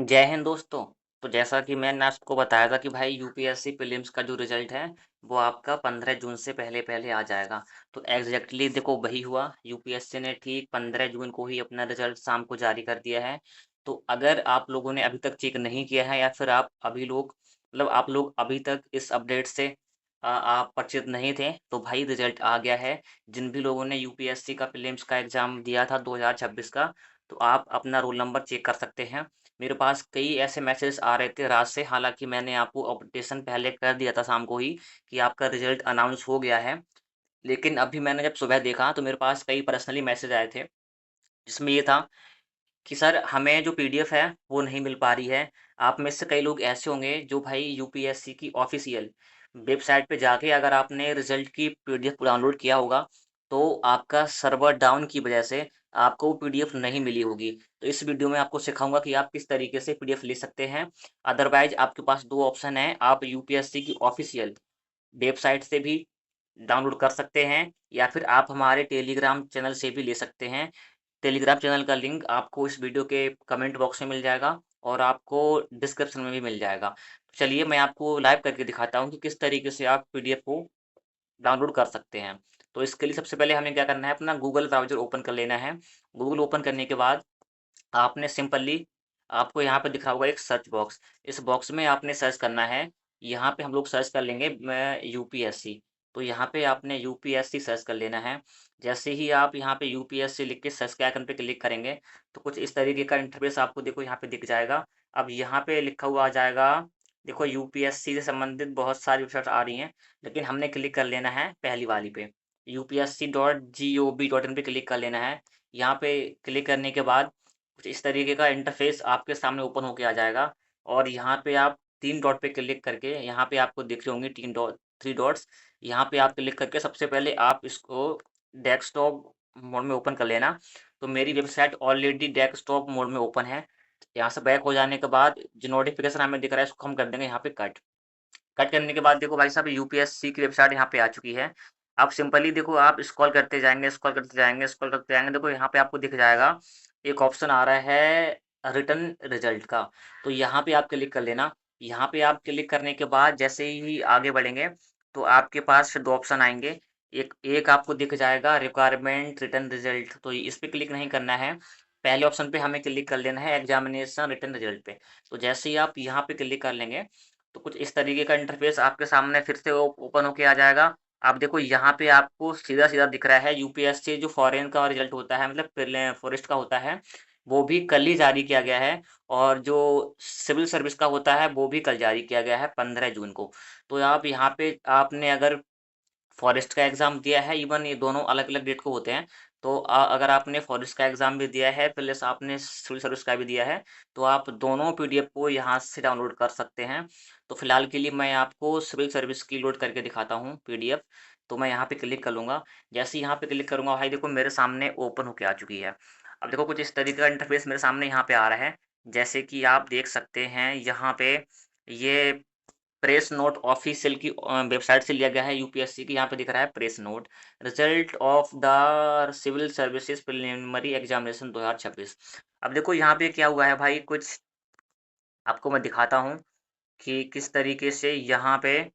जय हिंद दोस्तों। तो जैसा कि मैंने आपको बताया था कि भाई यूपीएससी प्रीलिम्स का जो रिजल्ट है वो आपका 15 जून से पहले पहले आ जाएगा। तो एग्जैक्टली देखो वही हुआ, यूपीएससी ने ठीक 15 जून को ही अपना रिजल्ट शाम को जारी कर दिया है। तो अगर आप लोगों ने अभी तक चेक नहीं किया है या फिर आप लोग अभी तक इस अपडेट से आप परिचित नहीं थे, तो भाई रिजल्ट आ गया है। जिन भी लोगों ने यूपीएससी का प्रीलिम्स का एग्जाम दिया था 2026 का, तो आप अपना रोल नंबर चेक कर सकते हैं। मेरे पास कई ऐसे मैसेज आ रहे थे रात से, हालांकि मैंने आपको अपडेशन पहले कर दिया था शाम को ही कि आपका रिजल्ट अनाउंस हो गया है। लेकिन अभी मैंने जब सुबह देखा तो मेरे पास कई पर्सनली मैसेज आए थे, जिसमें ये था कि सर हमें जो पीडीएफ है वो नहीं मिल पा रही है। आप में से कई लोग ऐसे होंगे जो भाई यूपीएससी की ऑफिशियल वेबसाइट पे जाके अगर आपने रिजल्ट की पीडीएफ डाउनलोड किया होगा, तो आपका सर्वर डाउन की वजह से आपको वो पीडीएफ नहीं मिली होगी। तो इस वीडियो में आपको सिखाऊंगा कि आप किस तरीके से पीडीएफ ले सकते हैं। अदरवाइज आपके पास दो ऑप्शन है, आप यूपीएससी की ऑफिशियल वेबसाइट से भी डाउनलोड कर सकते हैं या फिर आप हमारे टेलीग्राम चैनल से भी ले सकते हैं। टेलीग्राम चैनल का लिंक आपको इस वीडियो के कमेंट बॉक्स में मिल जाएगा और आपको डिस्क्रिप्शन में भी मिल जाएगा। तो चलिए मैं आपको लाइव करके दिखाता हूँ कि किस तरीके से आप पीडीएफ को डाउनलोड कर सकते हैं। तो इसके लिए सबसे पहले हमें क्या करना है, अपना गूगल ब्राउज़र ओपन कर लेना है। गूगल ओपन करने के बाद आपने सिंपली आपको यहाँ पे दिख रहा होगा एक सर्च बॉक्स। इस बॉक्स में आपने सर्च करना है, यहाँ पे हम लोग सर्च कर लेंगे मैं यूपीएससी। तो यहाँ पे आपने यूपीएससी सर्च कर लेना है। जैसे ही आप यहाँ पे यूपीएससी लिख के सर्च के आइकन पे क्लिक करेंगे, तो कुछ इस तरीके का इंटरफेस आपको देखो यहाँ पे दिख जाएगा। अब यहाँ पे लिखा हुआ आ जाएगा, देखो यूपीएससी से संबंधित बहुत सारी वेबसाइट आ रही हैं, लेकिन हमने क्लिक कर लेना है पहली वाली पे, upsc.gov.in पे क्लिक कर लेना है। यहाँ पे क्लिक करने के बाद कुछ इस तरीके का इंटरफेस आपके सामने ओपन होके आ जाएगा और यहाँ पे आप 3 डॉट पे क्लिक करके, यहाँ पे आपको दिख रही होंगी 3 डॉट्स, यहाँ पे आप क्लिक करके सबसे पहले आप इसको डेस्कटॉप मोड में ओपन कर लेना। तो मेरी वेबसाइट ऑलरेडी डेस्कटॉप मोड में ओपन है। यहाँ से बैक हो जाने के बाद जो नोटिफिकेशन हमें दिख रहा है इसको हम कर देंगे यहाँ पे कट। कट करने के बाद देखो भाई साहब यूपीएससी की वेबसाइट यहाँ पे आ चुकी है। आप सिंपली देखो, आप स्क्रॉल करते जाएंगे, स्क्रॉल करते जाएंगे, स्क्रॉल करते जाएंगे, देखो यहाँ पे आपको दिख जाएगा एक ऑप्शन आ रहा है रिटर्न रिजल्ट का। तो यहाँ पे आप क्लिक कर लेना। यहाँ पे आप क्लिक करने के बाद जैसे ही आगे बढ़ेंगे, तो आपके पास फिर दो ऑप्शन आएंगे। एक एक आपको दिख जाएगा रिक्वायरमेंट रिटर्न रिजल्ट, तो इस पे क्लिक नहीं करना है। पहले ऑप्शन पे हमें क्लिक कर लेना है एग्जामिनेशन रिटर्न रिजल्ट पे। तो जैसे ही आप यहाँ पे क्लिक कर लेंगे, तो कुछ इस तरीके का इंटरफेस आपके सामने फिर से ओपन होके आ जाएगा। आप देखो यहाँ पे आपको सीधा सीधा दिख रहा है यूपीएससी जो फॉरेन का रिजल्ट होता है, मतलब फॉरेस्ट का होता है, वो भी कल ही जारी किया गया है। और जो सिविल सर्विस का होता है वो भी कल जारी किया गया है 15 जून को। तो आप यहाँ पे आपने अगर फॉरेस्ट का एग्ज़ाम दिया है, इवन ये दोनों अलग-अलग डेट को होते हैं। तो अगर आपने फॉरेस्ट का एग्ज़ाम भी दिया है प्लस आपने सिविल सर्विस का भी दिया है, तो आप दोनों पीडीएफ को यहाँ से डाउनलोड कर सकते हैं। तो फिलहाल के लिए मैं आपको सिविल सर्विस की लोड करके दिखाता हूँ पीडीएफ। तो मैं यहाँ पे क्लिक कर लूँगा। जैसे ही यहाँ पे क्लिक करूँगा, भाई देखो मेरे सामने ओपन होके आ चुकी है। अब देखो कुछ इस तरीके का इंटरफेस मेरे सामने यहाँ पे आ रहा है। जैसे कि आप देख सकते हैं यहाँ पे ये प्रेस नोट ऑफिशियल की वेबसाइट से लिया गया है यूपीएससी की। यहाँ पे दिख रहा है press note result of the civil services preliminary examination 2026। अब देखो यहाँ पे क्या हुआ है भाई, कुछ आपको मैं दिखाता हूँ कि किस तरीके से यहाँ पे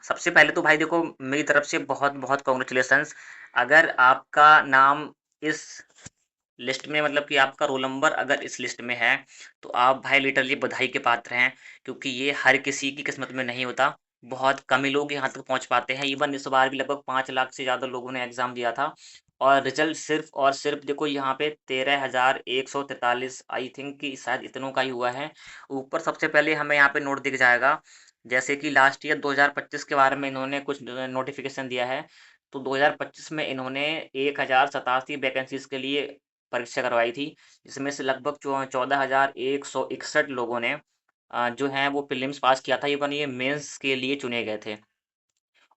सबसे पहले तो भाई देखो मेरी तरफ से बहुत बहुत कॉन्ग्रेचुलेसन्स। अगर आपका नाम इस लिस्ट में, मतलब कि आपका रोल नंबर अगर इस लिस्ट में है, तो आप भाई लिटरली बधाई के पात्र हैं, क्योंकि ये हर किसी की किस्मत में नहीं होता। बहुत कम ही लोग यहाँ तक पहुँच पाते हैं। इवन इस बार भी लगभग 5 लाख से ज़्यादा लोगों ने एग्ज़ाम दिया था और रिजल्ट सिर्फ़ और सिर्फ़ देखो यहाँ पे 13,143 आई थिंक कि शायद इतनों का ही हुआ है। ऊपर सबसे पहले हमें यहाँ पे नोट दिख जाएगा, जैसे कि लास्ट ईयर 2025 के बारे में इन्होंने कुछ नोटिफ़िकेशन दिया है। तो 2025 में इन्होंने 1087 वैकेंसीज़ के लिए परीक्षा करवाई थी, जिसमें से लगभग 14,161 लोगों ने जो हैं वो प्रीलिम्स पास किया था, इवन ये मेंस के लिए चुने गए थे।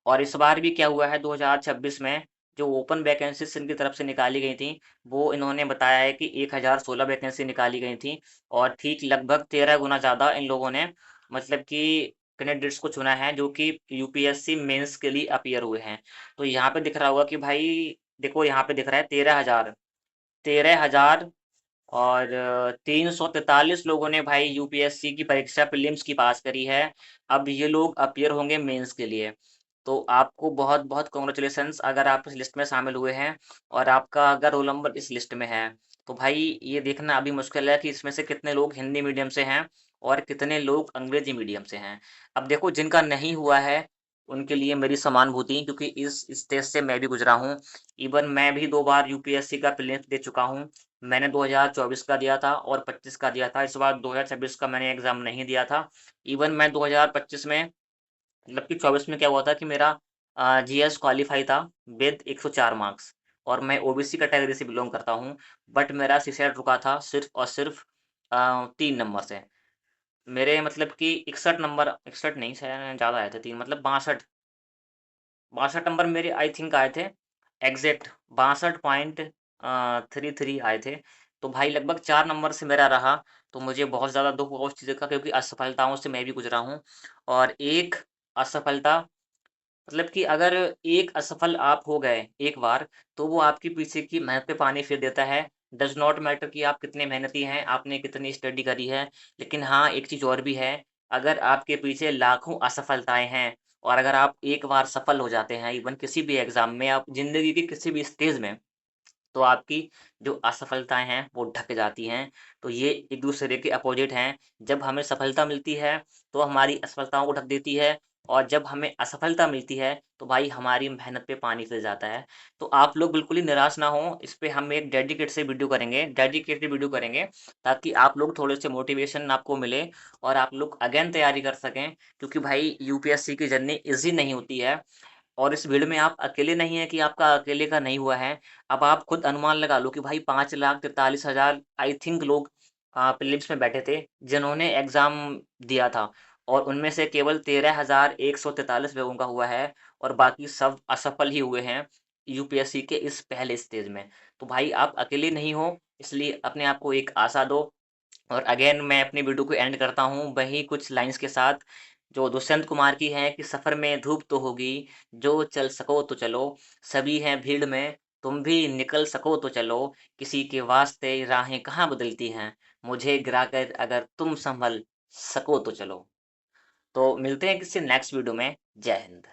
और इस बार भी क्या हुआ है 2026 में, जो ओपन वैकेंसीज़ इनकी तरफ से निकाली गई थी, वो इन्होंने बताया है कि 1016 वैकेंसी निकाली गई थी और ठीक लगभग 13 गुना ज़्यादा इन लोगों ने, मतलब कि कैंडिडेट्स को चुना है जो कि यूपीएससी मेंस के लिए अपीयर हुए हैं। तो यहाँ पे दिख रहा होगा कि भाई देखो यहाँ पे दिख रहा है 13,000 और 343 लोगों ने भाई यूपीएससी की परीक्षा प्रीलिम्स की पास करी है। अब ये लोग अपीयर होंगे मेंस के लिए। तो आपको बहुत बहुत कॉन्ग्रेचुलेशंस अगर आप इस लिस्ट में शामिल हुए हैं और आपका अगर रोल नंबर इस लिस्ट में है। तो भाई ये देखना अभी मुश्किल है कि इसमें से कितने लोग हिंदी मीडियम से हैं और कितने लोग अंग्रेजी मीडियम से हैं। अब देखो जिनका नहीं हुआ है उनके लिए मेरी सहानुभूति, क्योंकि इस स्टेज से मैं भी गुजरा हूँ। इवन मैं भी 2 बार यूपीएससी का प्रीलिम्स दे चुका हूँ। मैंने 2024 का दिया था और 25 का दिया था। इस बार 2026 का मैंने एग्जाम नहीं दिया था। इवन मैं 2025 में, मतलब कि 24 में क्या हुआ था कि मेरा जीएस क्वालिफाई था विद 104 मार्क्स, और मैं ओबीसी कैटेगरी से बिलोंग करता हूँ। बट मेरा सीसेट रुका था सिर्फ और सिर्फ 3 नंबर से। मेरे मतलब कि 61 नंबर, 61 नहीं शायद ज़्यादा आए थे, 3 मतलब 62 नंबर मेरे आई थिंक आए थे। एग्जैक्ट 62.33 आए थे। तो भाई लगभग 4 नंबर से मेरा रहा। तो मुझे बहुत ज़्यादा दुख हुआ उस चीज़ का, क्योंकि असफलताओं से मैं भी गुजरा हूँ। और एक असफलता, मतलब कि अगर एक असफल आप हो गए एक बार, तो वो आपके पीछे की मेहनत पे पानी फेर देता है। डज़ नॉट मैटर कि आप कितने मेहनती हैं, आपने कितनी स्टडी करी है। लेकिन हाँ, एक चीज़ और भी है, अगर आपके पीछे लाखों असफलताएँ हैं और अगर आप एक बार सफल हो जाते हैं, इवन किसी भी एग्ज़ाम में, आप ज़िंदगी के किसी भी स्टेज में, तो आपकी जो असफलताएँ हैं, वो ढक जाती हैं। तो ये एक-दूसरे के अपोज़िट हैं। जब हमें सफलता मिलती है, तो हमारी असफलताओं को ढक देती है, और जब हमें असफलता मिलती है, तो भाई हमारी मेहनत पे पानी फिर जाता है। तो आप लोग बिल्कुल ही निराश ना हों, इस पे हम एक डेडिकेटेड वीडियो करेंगे, ताकि आप लोग थोड़े से मोटिवेशन आपको मिले और आप लोग अगेन तैयारी कर सकें। क्योंकि भाई यूपीएससी की जर्नी ईज़ी नहीं होती है। और इस भीड़ में आप अकेले नहीं हैं कि आपका अकेले का नहीं हुआ है। अब आप खुद अनुमान लगा लो कि भाई 5,43,000 आई थिंक लोग प्रीलिम्स में बैठे थे, जिन्होंने एग्ज़ाम दिया था, और उनमें से केवल 13,143 लोगों का हुआ है, और बाकी सब असफल ही हुए हैं यूपीएससी के इस पहले स्टेज में। तो भाई आप अकेले नहीं हो, इसलिए अपने आप को एक आशा दो। और अगेन मैं अपनी वीडियो को एंड करता हूँ वही कुछ लाइन्स के साथ, जो दुष्यंत कुमार की हैं कि सफ़र में धूप तो होगी, जो चल सको तो चलो, सभी हैं भीड़ में, तुम भी निकल सको तो चलो, किसी के वास्ते राहें कहाँ बदलती हैं, मुझे गिराकर अगर तुम संभल सको तो चलो। तो मिलते हैं किसी नेक्स्ट वीडियो में। जय हिंद।